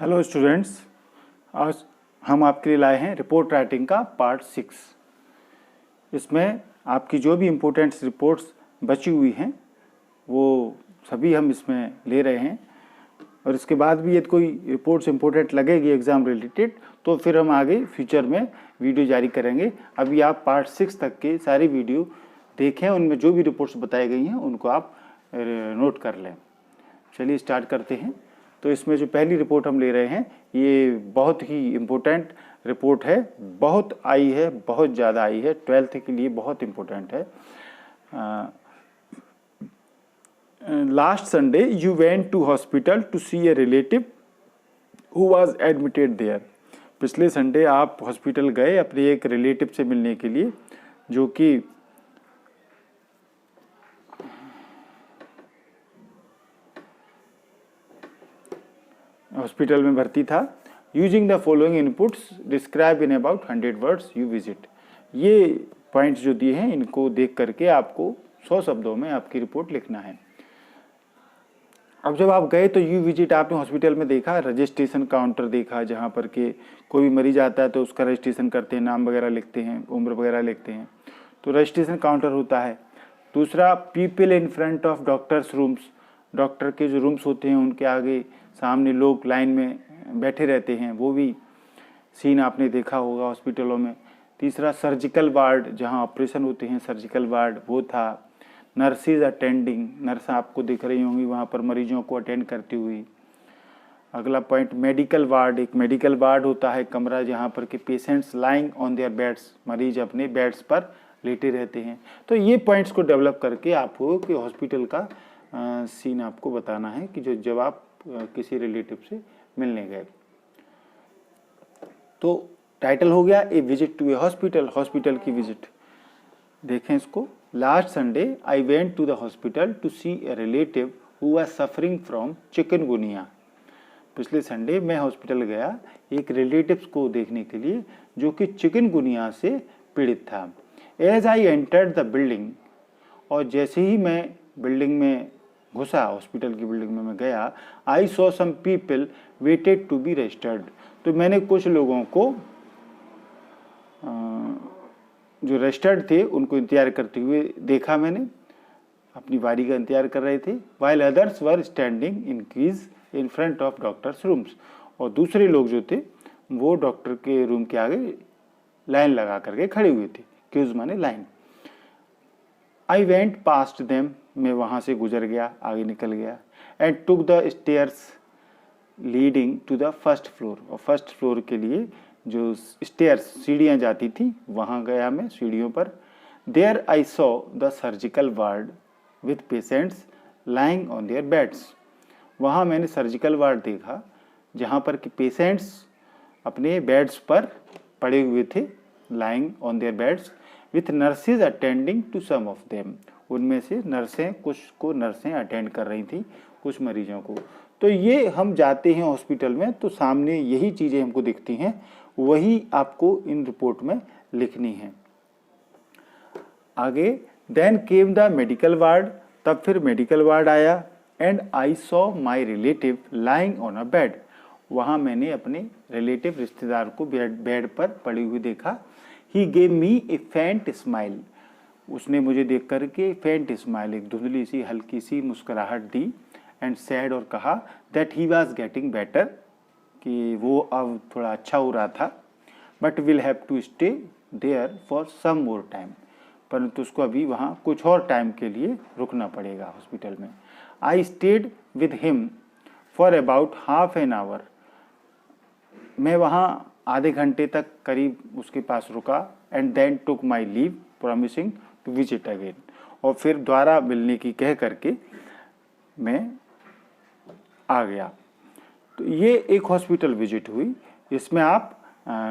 Hello students, आज हम आपके लिए लाए हैं रिपोर्ट राइटिंग का पार्ट 6। इसमें आपकी जो भी इम्पोर्टेंट्स रिपोर्ट्स बची हुई हैं वो सभी हम इसमें ले रहे हैं, और इसके बाद भी यदि कोई रिपोर्ट्स इम्पोर्टेंट लगेगी एग्ज़ाम रिलेटेड तो फिर हम आगे फ्यूचर में वीडियो जारी करेंगे। अभी आप पार्ट 6 तक के सारी वीडियो देखें, उनमें जो भी रिपोर्ट्स बताई गई हैं उनको आप नोट कर लें। चलिए स्टार्ट करते हैं। तो इसमें जो पहली रिपोर्ट हम ले रहे हैं ये बहुत ही इम्पोर्टेंट रिपोर्ट है, बहुत आई है, बहुत ज़्यादा आई है, 12th के लिए बहुत इम्पोर्टेंट है। Last Sunday you went to hospital to see a relative who was admitted there. पिछले संडे आप हॉस्पिटल गए अपने एक रिलेटिव से मिलने के लिए जो कि हॉस्पिटल में भर्ती था। Using the following inputs describe in about 100 words you visit. ये पॉइंट्स जो दिए हैं इनको देख करके आपको 100 शब्दों में आपकी रिपोर्ट लिखना है। अब जब आप गए तो यू विजिट आपने हॉस्पिटल में देखा, रजिस्ट्रेशन काउंटर देखा जहाँ पर के कोई भी मरीज आता है तो उसका रजिस्ट्रेशन करते हैं, नाम वगैरह लिखते हैं, उम्र वगैरह लिखते हैं, तो रजिस्ट्रेशन काउंटर होता है। दूसरा, people in front of doctors rooms, doctor के जो रूम्स होते हैं उनके आगे सामने लोग लाइन में बैठे रहते हैं, वो भी सीन आपने देखा होगा हॉस्पिटलों में। तीसरा, सर्जिकल वार्ड जहां ऑपरेशन होते हैं, सर्जिकल वार्ड वो था। नर्सिस अटेंडिंग, नर्स आपको दिख रही होंगी वहाँ पर मरीजों को अटेंड करती हुई। अगला पॉइंट, मेडिकल वार्ड, एक मेडिकल वार्ड होता है कमरा जहाँ पर कि patients lying on their beds, मरीज अपने बेड्स पर लेटे रहते हैं। तो ये पॉइंट्स को डेवलप करके आपको कि हॉस्पिटल का सीन आपको बताना है कि जो जब आप किसी रिलेटिव से मिलने गए। तो टाइटल हो गया a visit to a hospital, hospital की विजिट। देखें इसको। Last Sunday I went to the hospital to see a relative who was suffering from chikungunya. पिछले संडे मैं हॉस्पिटल गया एक रिलेटिव्स को देखने के लिए जो कि चिकनगुनिया से पीड़ित था। As I entered the building, और जैसे ही मैं बिल्डिंग में घुसा, हॉस्पिटल की बिल्डिंग में मैं गया, I saw some people waited to be registered. तो मैंने कुछ लोगों को जो रजिस्टर्ड थे उनको इंतजार करते हुए देखा, मैंने अपनी बारी का इंतजार कर रहे थे। While others were standing in queues in front of doctors rooms, और दूसरे लोग जो थे वो डॉक्टर के रूम के आगे लाइन लगा करके खड़े हुए थे। क्यूज माने line. I went past them, मैं वहाँ से गुजर गया, आगे निकल गया। And took the stairs leading to the first floor, और फर्स्ट फ्लोर के लिए जो स्टेयर्स सीढ़ियाँ जाती थी वहाँ गया मैं सीढ़ियों पर। There I saw the surgical ward with patients lying on their beds. वहाँ मैंने सर्जिकल वार्ड देखा जहाँ पर कि पेशेंट्स अपने बेड्स पर पड़े हुए थे, lying on their beds, with nurses attending to some of them. उनमें से नर्सें, कुछ को नर्सें अटेंड कर रही थी कुछ मरीजों को। तो ये हम जाते हैं हॉस्पिटल में तो सामने यही चीज़ें हमको दिखती हैं, वही आपको इन रिपोर्ट में लिखनी है। आगे, then came the medical ward, तब फिर मेडिकल वार्ड आया। And I saw my relative lying on a bed, वहाँ मैंने अपने रिलेटिव रिश्तेदार को बेड पर पड़ी हुई देखा। ही गेव मी ए फेंट स्माइल, उसने मुझे देख करके फेंट स्माइल, एक धुंधली सी हल्की सी मुस्कुराहट दी। एंड सैड, और कहा that he was getting better, कि वो अब थोड़ा अच्छा हो रहा था। But will have to stay there for some more time, परंतु उसको अभी वहाँ कुछ और टाइम के लिए रुकना पड़ेगा हॉस्पिटल में। I stayed with him for about half an hour, मैं वहाँ आधे घंटे तक करीब उसके पास रुका। And then took my leave promising to visit again, और फिर दोबारा मिलने की कह करके मैं आ गया। तो ये एक हॉस्पिटल विजिट हुई। इसमें आप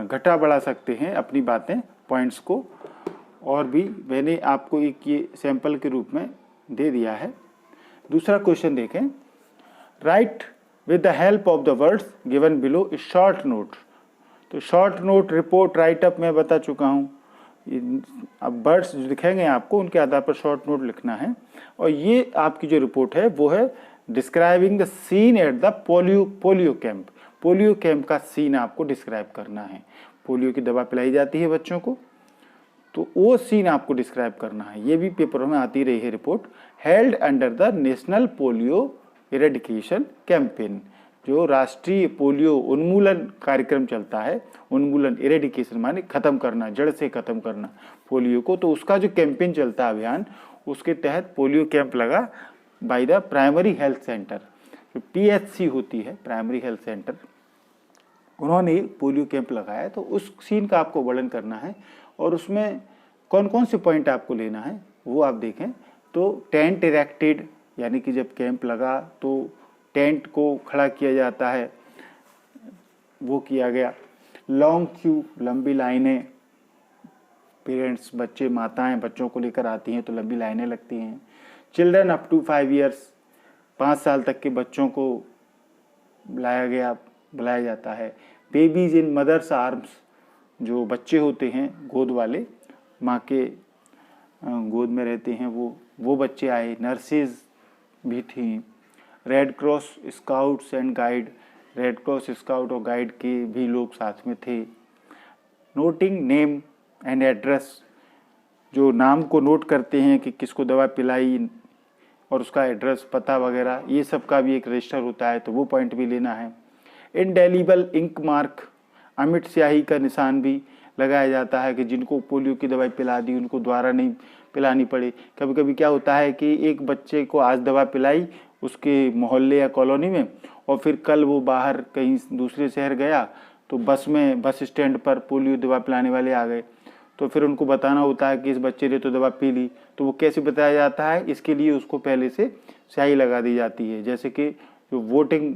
घटा बढ़ा सकते हैं अपनी बातें, पॉइंट्स को, और भी मैंने आपको एक ये सैंपल के रूप में दे दिया है। दूसरा क्वेश्चन देखें। Right with the help of the words given below A short note. तो शॉर्ट नोट रिपोर्ट राइटअप मैं बता चुका हूँ। अब वर्ड्स जो दिखेंगे आपको उनके आधार पर शॉर्ट नोट लिखना है। और ये आपकी जो रिपोर्ट है वो है describing the scene at the polio camp. Polio camp का सीन आपको डिस्क्राइब करना है। पोलियो की दवा पिलाई जाती है बच्चों को, तो वो सीन आपको डिस्क्राइब करना है। ये भी पेपरों में आती रही है report. Held under the national polio eradication campaign, जो राष्ट्रीय पोलियो उन्मूलन कार्यक्रम चलता है, उन्मूलन इरेडिकेशन माने खत्म करना, जड़ से खत्म करना पोलियो को, तो उसका जो कैंपेन चलता है अभियान, उसके तहत पोलियो कैंप लगा bye the primary health centre, जो PHC होती है प्राइमरी हेल्थ सेंटर, उन्होंने पोलियो कैंप लगाया। तो उस सीन का आपको वर्णन करना है और उसमें कौन कौन से पॉइंट आपको लेना है वो आप देखें। तो टेंट इरेक्टेड, यानी कि जब कैंप लगा तो टेंट को खड़ा किया जाता है, वो किया गया। लॉन्ग क्यू, लंबी लाइनें, पेरेंट्स, बच्चे, माताएं बच्चों को लेकर आती हैं तो लंबी लाइनें लगती हैं। चिल्ड्रन अप टू 5 ईयर्स, 5 साल तक के बच्चों को बुलाया जाता है। बेबीज इन मदर्स आर्म्स, जो बच्चे होते हैं गोद वाले, माँ के गोद में रहते हैं, वो बच्चे आए। नर्सेज भी थी। Red cross scouts and guide, red cross scout और गाइड के भी लोग साथ में थे। नोटिंग नेम एंड एड्रेस, जो नाम को नोट करते हैं कि किसको दवा पिलाई और उसका एड्रेस, पता वगैरह, ये सब का भी एक रजिस्टर होता है, तो वो पॉइंट भी लेना है। इंडेलिबल इंक मार्क, अमिट स्याही का निशान भी लगाया जाता है कि जिनको पोलियो की दवाई पिला दी उनको दोबारा नहीं पिलानी पड़े। कभी कभी क्या होता है कि एक बच्चे को आज दवा पिलाई उसके मोहल्ले या कॉलोनी में, और फिर कल वो बाहर कहीं दूसरे शहर गया तो बस स्टैंड पर पोलियो दवा पिलाने वाले आ गए, तो फिर उनको बताना होता है कि इस बच्चे ने तो दवा पी ली। तो वो कैसे बताया जाता है, इसके लिए उसको पहले से स्याही लगा दी जाती है। जैसे कि जो वोटिंग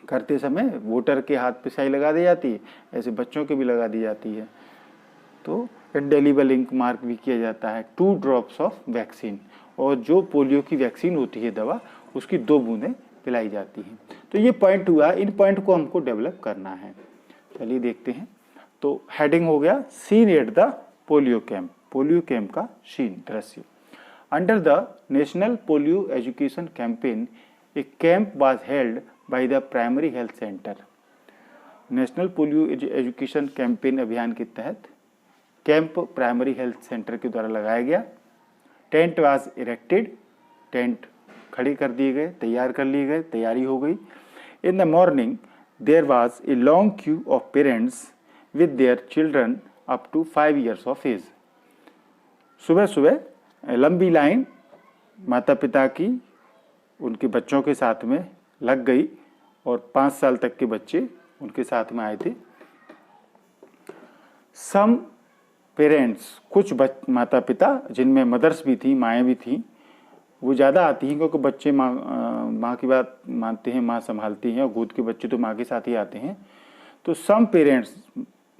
करते समय वोटर के हाथ पे स्याही लगा दी जाती है, ऐसे बच्चों के भी लगा दी जाती है। तो इंडेलिबल इंक मार्क भी किया जाता है। 2 ड्रॉप्स ऑफ वैक्सीन, और जो पोलियो की वैक्सीन होती है दवा, उसकी 2 बूंदें पिलाई जाती हैं। तो ये पॉइंट हुआ, इन पॉइंट को हमको डेवलप करना है। चलिए देखते हैं। तो हेडिंग हो गया scene at the polio camp, polio camp का सीन, दृश्य। Under the national polio education campaign a camp was held by the primary health centre. National polio education campaign अभियान के तहत कैंप प्राइमरी हेल्थ सेंटर के द्वारा लगाया गया। Tent was erected, tent खड़े कर दिए गए, तैयार कर लिए गए, तैयारी हो गई। In the morning there was a long queue of parents with their children up to 5 years of age. सुबह सुबह लंबी लाइन माता पिता की उनके बच्चों के साथ में लग गई, और 5 साल तक के बच्चे उनके साथ में आए थे। सम पेरेंट्स, कुछ माता पिता जिनमें मदर्स भी थी, माएँ भी थीं, वो ज़्यादा आती हैं क्योंकि बच्चे माँ की बात मानते हैं, माँ संभालती हैं, और गोद के बच्चे तो माँ के साथ ही आते हैं। तो some parents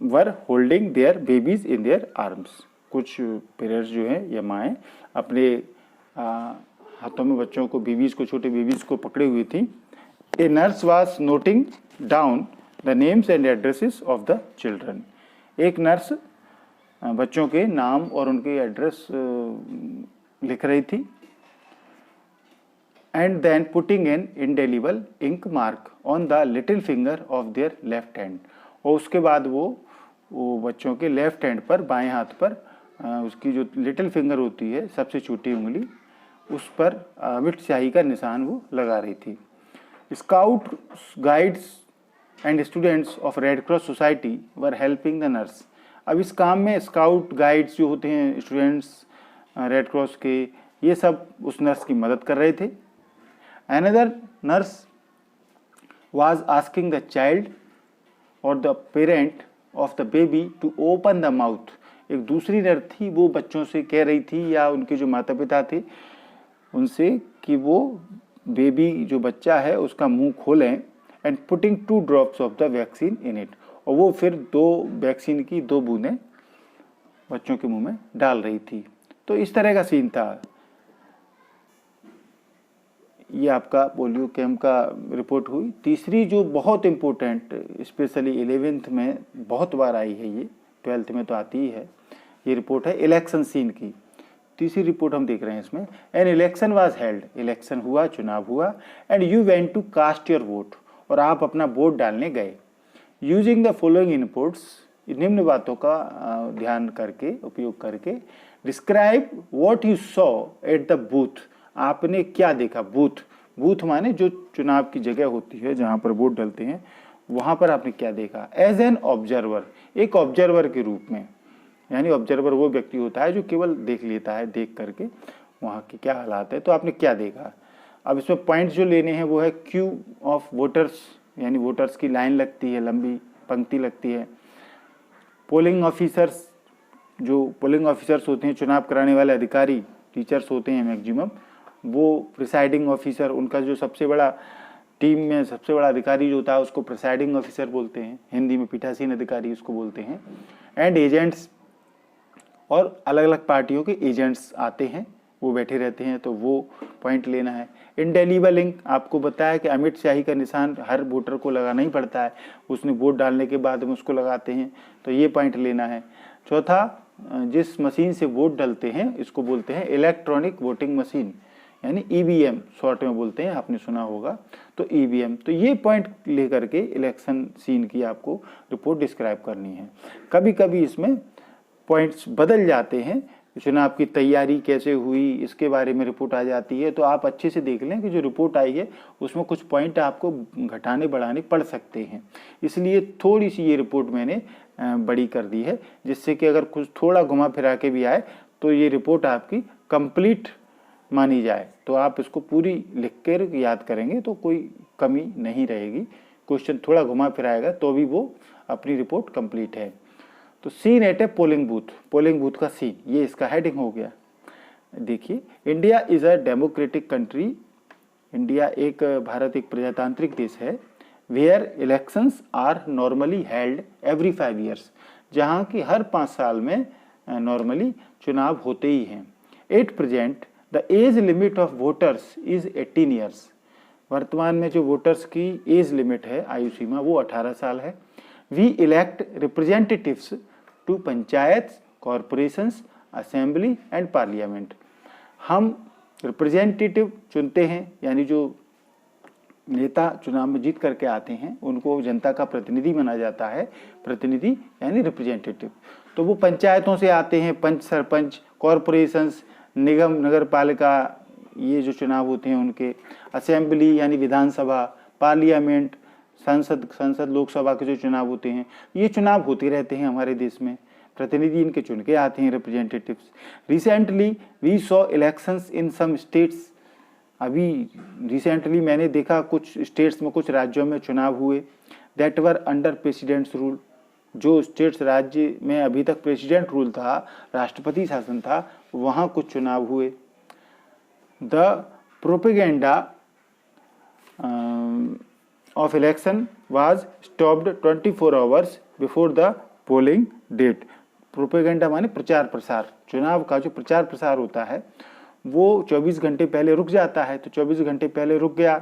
were holding their babies in their arms, कुछ पेरेंट्स जो हैं या माएँ अपने हाथों में बच्चों को, बेबीज को, छोटे बेबीज को पकड़े हुई थी। A nurse was noting down the names and addresses of the children, एक नर्स बच्चों के नाम और उनके एड्रेस लिख रही थी। And then putting an indelible ink mark on the little finger of their left hand, और उसके बाद वो बच्चों के लेफ्ट हैंड पर, बाएं हाथ पर उसकी जो लिटिल फिंगर होती है, सबसे छोटी उंगली, उस पर अमिट स्याही का निशान वो लगा रही थी। Scout guides and students of red cross society were helping the nurse. अब इस काम में स्काउट गाइड्स जो होते हैं, स्टूडेंट्स रेड क्रॉस के, ये सब उस नर्स की मदद कर रहे थे। Another nurse was asking the child or the parent of the baby to open the mouth. एक दूसरी नर्स थी, वो बच्चों से कह रही थी, या उनके जो माता पिता थे उनसे, कि वो बेबी जो बच्चा है उसका मुंह खोलें। And putting 2 drops of the vaccine in it, और वो फिर 2 वैक्सीन की 2 बूंदें बच्चों के मुंह में डाल रही थी। तो इस तरह का सीन था। ये आपका पोलियो कैंप का रिपोर्ट हुई। तीसरी जो बहुत इम्पोर्टेंट, स्पेशली 11th में बहुत बार आई है, ये 12th में तो आती ही है, ये रिपोर्ट है इलेक्शन सीन की। तीसरी रिपोर्ट हम देख रहे हैं इसमें। An election was held, election हुआ, चुनाव हुआ, and you went to cast your vote, और आप अपना वोट डालने गए। यूजिंग द फॉलोइंग इनपुट्स, निम्न बातों का ध्यान करके, उपयोग करके, describe what you saw at the booth, आपने क्या देखा। बूथ, बूथ माने जो चुनाव की जगह होती है जहां पर वोट डलते हैं, वहां पर आपने क्या देखा। एज एन ऑब्जर्वर, एक ऑब्जर्वर के रूप में, यानी ऑब्जर्वर वो व्यक्ति होता है जो केवल देख लेता है, देख करके वहाँ के क्या हालात है, तो आपने क्या देखा। अब इसमें पॉइंट जो लेने हैं वो है क्यू ऑफ वोटर्स, यानी वोटर्स की लाइन लगती है, लंबी पंक्ति लगती है। पोलिंग ऑफिसर्स, जो पोलिंग ऑफिसर्स होते हैं, चुनाव कराने वाले अधिकारी, टीचर्स होते हैं मैक्सिमम, वो प्रिसाइडिंग ऑफिसर, उनका जो सबसे बड़ा टीम में सबसे बड़ा अधिकारी जो होता है उसको प्रिसाइडिंग ऑफिसर बोलते हैं, हिंदी में पीठासीन अधिकारी उसको बोलते हैं। एंड एजेंट्स, और अलग अलग पार्टियों के एजेंट्स आते हैं, वो बैठे रहते हैं, तो वो पॉइंट लेना है। इंडेलिबल इंक, आपको बताया कि अमिट शाही का निशान हर वोटर को लगाना ही पड़ता है, उसने वोट डालने के बाद हम उसको लगाते हैं, तो ये पॉइंट लेना है। चौथा, जिस मशीन से वोट डलते हैं इसको बोलते हैं इलेक्ट्रॉनिक वोटिंग मशीन, यानी ईवीएम शॉर्ट में बोलते हैं, आपने सुना होगा, तो ईवीएम। तो ये पॉइंट लेकर के इलेक्शन सीन की आपको रिपोर्ट डिस्क्राइब करनी है। कभी कभी इसमें पॉइंट्स बदल जाते हैं, चुनाव की तैयारी कैसे हुई इसके बारे में रिपोर्ट आ जाती है, तो आप अच्छे से देख लें कि जो रिपोर्ट आई है उसमें कुछ पॉइंट आपको घटाने बढ़ाने पड़ सकते हैं, इसलिए थोड़ी सी ये रिपोर्ट मैंने बड़ी कर दी है, जिससे कि अगर कुछ थोड़ा घुमा फिरा के भी आए तो ये रिपोर्ट आपकी कंप्लीट मानी जाए। तो आप इसको पूरी लिख कर याद करेंगे तो कोई कमी नहीं रहेगी, क्वेश्चन थोड़ा घुमा फिराएगा तो भी वो अपनी रिपोर्ट कंप्लीट है। तो scene at a polling booth, polling booth का सीन, ये इसका हेडिंग हो गया। देखिए, India is a democratic country, India एक, भारत एक प्रजातांत्रिक देश है। Where elections are normally held every 5 years, जहाँ की हर 5 साल में नॉर्मली चुनाव होते ही हैं। At present the age limit of voters is 18 years, वर्तमान में जो वोटर्स की एज लिमिट है, आयु सीमा, वो 18 साल है। We elect representatives to panchayat, corporations, assembly and parliament, हम रिप्रेजेंटेटिव चुनते हैं, यानी जो नेता चुनाव में जीत करके आते हैं उनको जनता का प्रतिनिधि माना जाता है, प्रतिनिधि यानी रिप्रेजेंटेटिव। तो वो पंचायतों से आते हैं, पंच, सरपंच, कॉरपोरेशंस, निगम, नगर पालिका, ये जो चुनाव होते हैं उनके, असेंबली यानी विधानसभा, पार्लियामेंट, संसद लोकसभा के जो चुनाव होते हैं, ये चुनाव होते रहते हैं हमारे देश में, प्रतिनिधि इनके चुन के आते हैं, representatives. Recently we saw elections in some states, अभी रिसेंटली मैंने देखा कुछ स्टेट्स में, कुछ राज्यों में चुनाव हुए, that were under presidents rule, जो स्टेट्स राज्य में अभी तक प्रेसिडेंट रूल था, राष्ट्रपति शासन था, वहाँ कुछ चुनाव हुए। The propaganda of election was stopped 24 hours before the polling date. Propaganda माने प्रचार प्रसार, चुनाव का जो प्रचार प्रसार होता है वो 24 घंटे पहले रुक जाता है, तो 24 घंटे पहले रुक गया।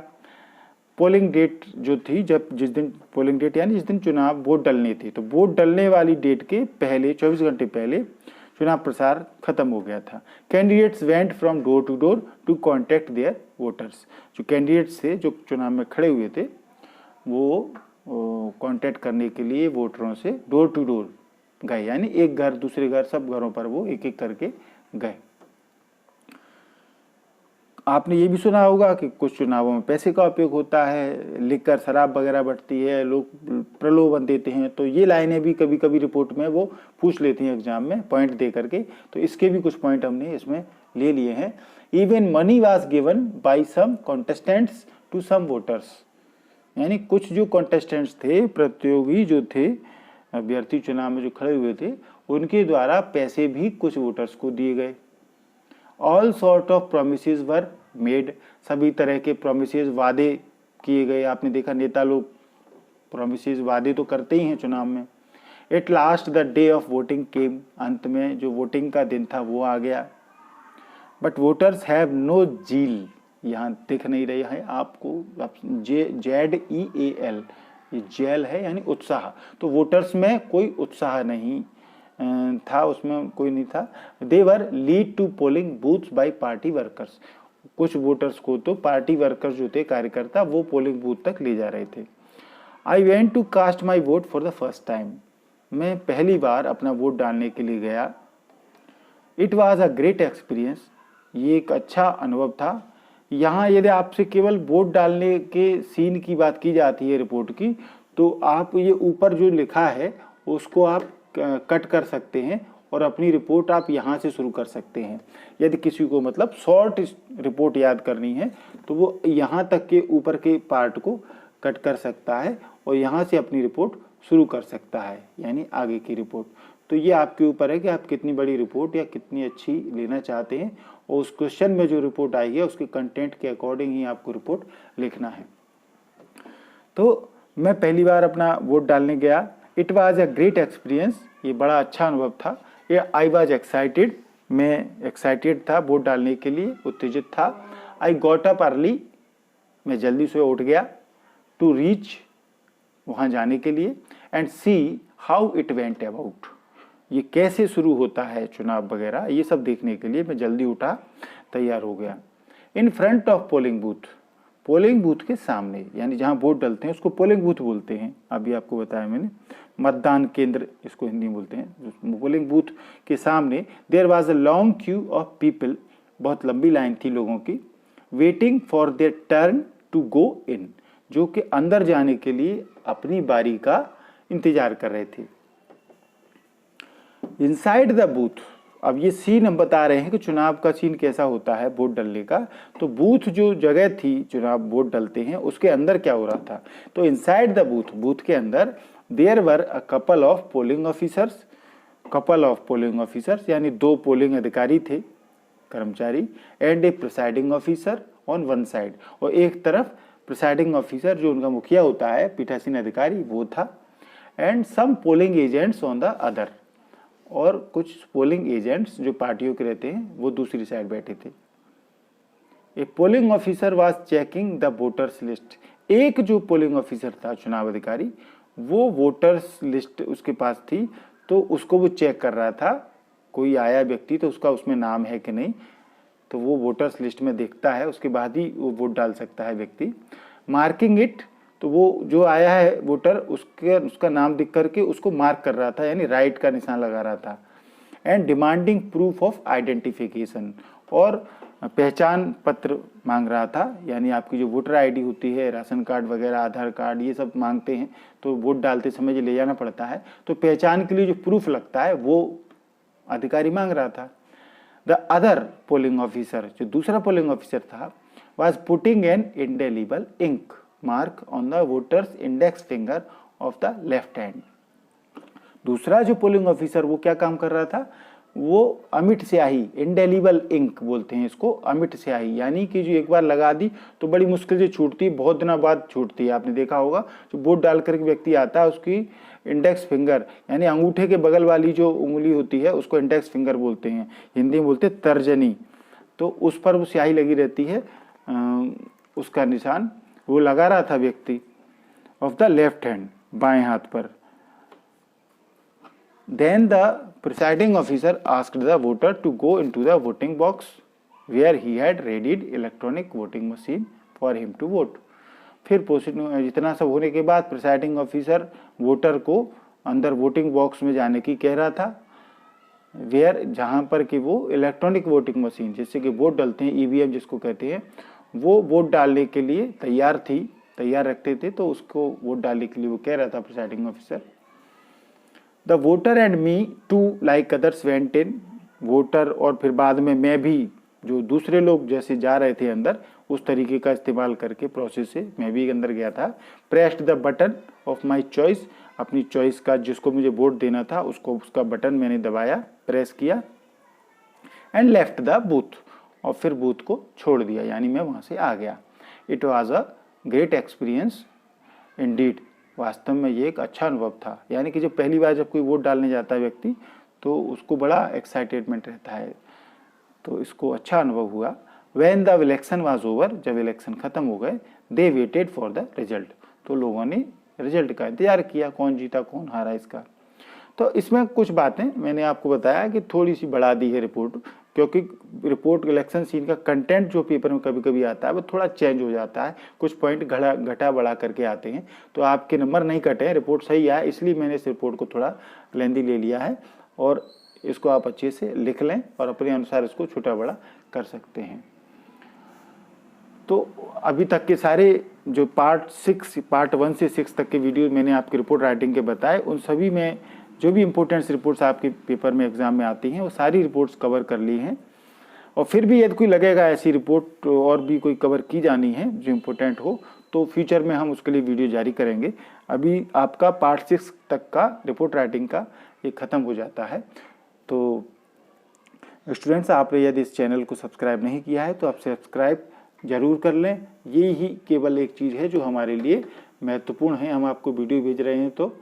पोलिंग डेट जो थी, जब जिस दिन पोलिंग डेट यानी जिस दिन चुनाव वोट डलनी थी, तो वोट डलने वाली डेट के पहले 24 घंटे पहले चुनाव प्रसार खत्म हो गया था। Candidates went from door to contact their voters, जो कैंडिडेट्स थे जो चुनाव में खड़े हुए थे वो कॉन्टेक्ट करने के लिए वोटरों से डोर टू डोर गए, यानी एक घर दूसरे घर, सब घरों पर वो एक एक करके गए। आपने ये भी सुना होगा कि कुछ चुनावों में पैसे का उपयोग होता है, लिखकर शराब वगैरह बढ़ती है, लोग प्रलोभन देते हैं, तो ये लाइनें भी कभी कभी रिपोर्ट में वो पूछ लेती हैं एग्जाम में पॉइंट दे करके, तो इसके भी कुछ पॉइंट हमने इसमें ले लिए हैं। Even money was given by some contestants to some voters, यानी कुछ जो कॉन्टेस्टेंट्स थे, प्रतियोगी जो थे, अभ्यर्थी चुनाव में जो खड़े हुए थे, उनके द्वारा पैसे भी कुछ वोटर्स को दिए गए। All sort of promises were made, सभी तरह के प्रोमिसेस, वादे किए गए। आपने देखा नेता लोग प्रोमिसेस, वादे तो करते ही हैं चुनाव में। At last the day of voting came, अंत में जो वोटिंग का दिन था वो आ गया। बट वोटर्स हैव नो जील, यहाँ दिख नहीं रही है आपको, ZEAL, ये जेल है यानी उत्साह, तो वोटर्स में कोई उत्साह नहीं, था, उसमें कोई नहीं था। They were lead to polling booths by party workers, कुछ वोटर्स को तो पार्टी वर्कर्स जो थे, कार्यकर्ता, वो पोलिंग बूथ तक ले जा रहे थे। I went to cast my vote for the first time, मैं पहली बार अपना वोट डालने के लिए गया। It was a great experience, ये एक अच्छा अनुभव था। यहाँ यदि आपसे केवल वोट डालने के सीन की बात की जाती है रिपोर्ट की, तो आप ये ऊपर जो लिखा है उसको आप कट कर सकते हैं और अपनी रिपोर्ट आप यहाँ से शुरू कर सकते हैं। यदि किसी को मतलब शॉर्ट रिपोर्ट याद करनी है तो वो यहाँ तक के ऊपर के पार्ट को कट कर सकता है और यहाँ से अपनी रिपोर्ट शुरू कर सकता है, यानी आगे की रिपोर्ट। तो ये आपके ऊपर है कि आप कितनी बड़ी रिपोर्ट या कितनी अच्छी लेना चाहते हैं, और उस क्वेश्चन में जो रिपोर्ट आई है उसके कंटेंट के अकॉर्डिंग ही आपको रिपोर्ट लिखना है। तो मैं पहली बार अपना वोट डालने गया। It was a great experience, ये बड़ा अच्छा अनुभव था। ये आई वॉज एक्साइटेड, मैं एक्साइटेड था वोट डालने के लिए, उत्तेजित था। आई गॉट अप अर्ली, मैं जल्दी से उठ गया। टू रीच, वहाँ जाने के लिए। And see how it went about, ये कैसे शुरू होता है चुनाव वगैरह, ये सब देखने के लिए मैं जल्दी उठा, तैयार हो गया। इन front of polling booth, polling booth के सामने, यानी जहाँ वोट डलते हैं उसको पोलिंग बूथ बोलते हैं, अभी आपको बताया मैंने, मतदान केंद्र इसको हिंदी में बोलते हैं। पोलिंग बूथ के सामने there was a long queue of people, बहुत लंबी लाइन थी लोगों की। Waiting for their turn to go in, जो कि अंदर जाने के लिए अपनी बारी का इंतजार कर रहे थे। इनसाइड द बूथ, अब ये सीन हम बता रहे हैं कि चुनाव का सीन कैसा होता है वोट डलने का। तो बूथ जो जगह थी चुनाव वोट डलते हैं उसके अंदर क्या हो रहा था, तो इनसाइड द बूथ, बूथ के अंदर there were a couple of polling officers, couple of polling officers यानी 2 पोलिंग अधिकारी थे, कर्मचारी, and a presiding officer on one side, और एक तरफ प्रिसाइडिंग ऑफिसर जो उनका मुखिया होता है, पीठासीन अधिकारी, वो था। And some polling agents on the other, और कुछ पोलिंग एजेंट्स जो पार्टियों के रहते हैं वो दूसरी साइड बैठे थे। A polling officer was checking the voters list, एक जो पोलिंग ऑफिसर था चुनाव अधिकारी, वो वोटर्स लिस्ट उसके पास थी, तो उसको वो चेक कर रहा था। कोई आया व्यक्ति तो उसका उसमें नाम है कि नहीं, तो वो वोटर्स लिस्ट में देखता है, उसके बाद ही वो वोट डाल सकता है व्यक्ति। मार्किंग इट, तो वो जो आया है वोटर उसका नाम दिख करके उसको मार्क कर रहा था, यानी राइट का निशान लगा रहा था। And demanding proof of identification, और पहचान पत्र मांग रहा था, यानी आपकी जो वोटर आईडी होती है, राशन कार्ड वगैरह, आधार कार्ड, ये सब मांगते हैं तो वोट डालते समय जो ले जाना पड़ता है, तो पहचान के लिए जो प्रूफ लगता है वो अधिकारी मांग रहा था। द अदर पोलिंग ऑफिसर, जो दूसरा पोलिंग ऑफिसर था, was putting an indelible ink mark on the voters index finger of the left hand. दूसरा जो पोलिंग ऑफिसर वो क्या काम कर रहा था, वो अमिट स्याही, इंडेलिबल इंक बोलते हैं इसको, अमिट स्याही, यानी कि जो एक बार लगा दी तो बड़ी मुश्किल से छूटती है, बहुत दिनों बाद छूटती है। आपने देखा होगा जो वोट डाल कर व्यक्ति आता है उसकी इंडेक्स फिंगर, यानी अंगूठे के बगल वाली जो उंगली होती है उसको इंडेक्स फिंगर बोलते हैं, हिंदी में बोलते हैं तर्जनी, तो उस पर वो स्याही लगी रहती है, उसका निशान वो लगा रहा था व्यक्ति, ऑफ द लेफ्ट हैंड, बाएं हाथ पर। Then the presiding officer asked the voter to go into the voting box where he had readied electronic voting machine for him to vote. फिर जितना सब होने के बाद प्रिसाइडिंग ऑफिसर वोटर को अंदर वोटिंग बॉक्स में जाने की कह रहा था, वेयर, जहाँ पर कि वो इलेक्ट्रॉनिक वोटिंग मशीन, जिससे कि वोट डालते हैं, ईवीएम जिसको कहते हैं, वो वोट डालने के लिए तैयार थी, तैयार रखते थे, तो उसको वोट डालने के लिए वो कह रहा था presiding officer. The voter and me too like others went in, voter और फिर बाद में मैं भी, जो दूसरे लोग जैसे जा रहे थे अंदर, उस तरीके का इस्तेमाल करके प्रोसेस से मैं भी अंदर गया था। Pressed the button of my choice, अपनी चॉइस का जिसको मुझे वोट देना था उसको, उसका बटन मैंने दबाया, प्रेस किया। एंड लेफ्ट द बूथ, और फिर बूथ को छोड़ दिया, यानी मैं वहाँ से आ गया। It was a great experience Indeed, वास्तव में ये एक अच्छा अनुभव था। यानी कि जब पहली बार जब कोई वोट डालने जाता है व्यक्ति तो उसको बड़ा एक्साइटेडमेंट रहता है, तो इसको अच्छा अनुभव हुआ। When the election was over, जब इलेक्शन खत्म हो गए, they waited for the result, तो लोगों ने रिजल्ट का इंतजार किया, कौन जीता कौन हारा इसका। तो इसमें कुछ बातें मैंने आपको बताया कि थोड़ी सी बढ़ा दी है रिपोर्ट, क्योंकि रिपोर्ट इलेक्शन सीन का कंटेंट जो पेपर में कभी कभी आता है वो थोड़ा चेंज हो जाता है, कुछ पॉइंट घटा बढ़ा करके आते हैं। तो आपके नंबर नहीं कटे हैं, रिपोर्ट सही है, इसलिए मैंने इस रिपोर्ट को थोड़ा लेंदी ले लिया है। और इसको आप अच्छे से लिख लें और अपने अनुसार इसको छोटा बड़ा कर सकते हैं। तो अभी तक के सारे जो पार्ट 1 से 6 तक के वीडियो मैंने आपकी रिपोर्ट राइटिंग के बताए, उन सभी में जो भी इंपॉर्टेंट रिपोर्ट्स आपके पेपर में एग्जाम में आती हैं वो सारी रिपोर्ट्स कवर कर ली हैं। और फिर भी यदि कोई लगेगा ऐसी रिपोर्ट और भी कोई कवर की जानी है जो इम्पोर्टेंट हो, तो फ्यूचर में हम उसके लिए वीडियो जारी करेंगे। अभी आपका पार्ट 6 तक का रिपोर्ट राइटिंग का ये ख़त्म हो जाता है। तो स्टूडेंट्स, आपने यदि इस चैनल को सब्सक्राइब नहीं किया है तो आप सब्सक्राइब ज़रूर कर लें। ये ही केवल एक चीज़ है जो हमारे लिए महत्वपूर्ण है, हम आपको वीडियो भेज रहे हैं तो।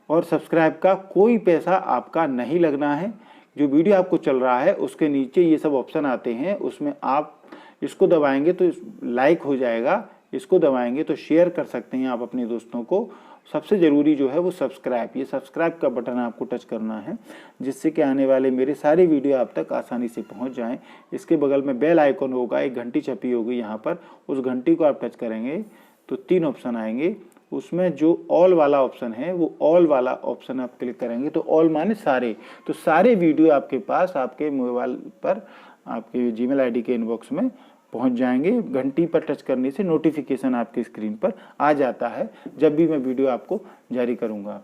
और सब्सक्राइब का कोई पैसा आपका नहीं लगना है। जो वीडियो आपको चल रहा है उसके नीचे ये सब ऑप्शन आते हैं, उसमें आप इसको दबाएंगे तो लाइक हो जाएगा, इसको दबाएंगे तो शेयर कर सकते हैं आप अपने दोस्तों को। सबसे ज़रूरी जो है वो सब्सक्राइब, ये सब्सक्राइब का बटन आपको टच करना है, जिससे कि आने वाले मेरे सारे वीडियो आप तक आसानी से पहुंच जाएं। इसके बगल में बेल आइकन होगा, एक घंटी छपी होगी यहाँ पर, उस घंटी को आप टच करेंगे तो 3 ऑप्शन आएंगे। उसमें जो ऑल वाला ऑप्शन है वो ऑल वाला ऑप्शन आप क्लिक करेंगे तो ऑल माने सारे, तो सारे वीडियो आपके पास आपके मोबाइल पर आपके जीमेल आईडी के इनबॉक्स में पहुंच जाएंगे। घंटी पर टच करने से नोटिफिकेशन आपकी स्क्रीन पर आ जाता है जब भी मैं वीडियो आपको जारी करूंगा।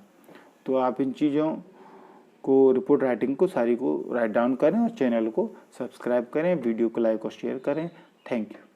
तो आप इन चीज़ों को, रिपोर्ट राइटिंग को सारी को राइट डाउन करें और चैनल को सब्सक्राइब करें, वीडियो को लाइक और शेयर करें। Thank you.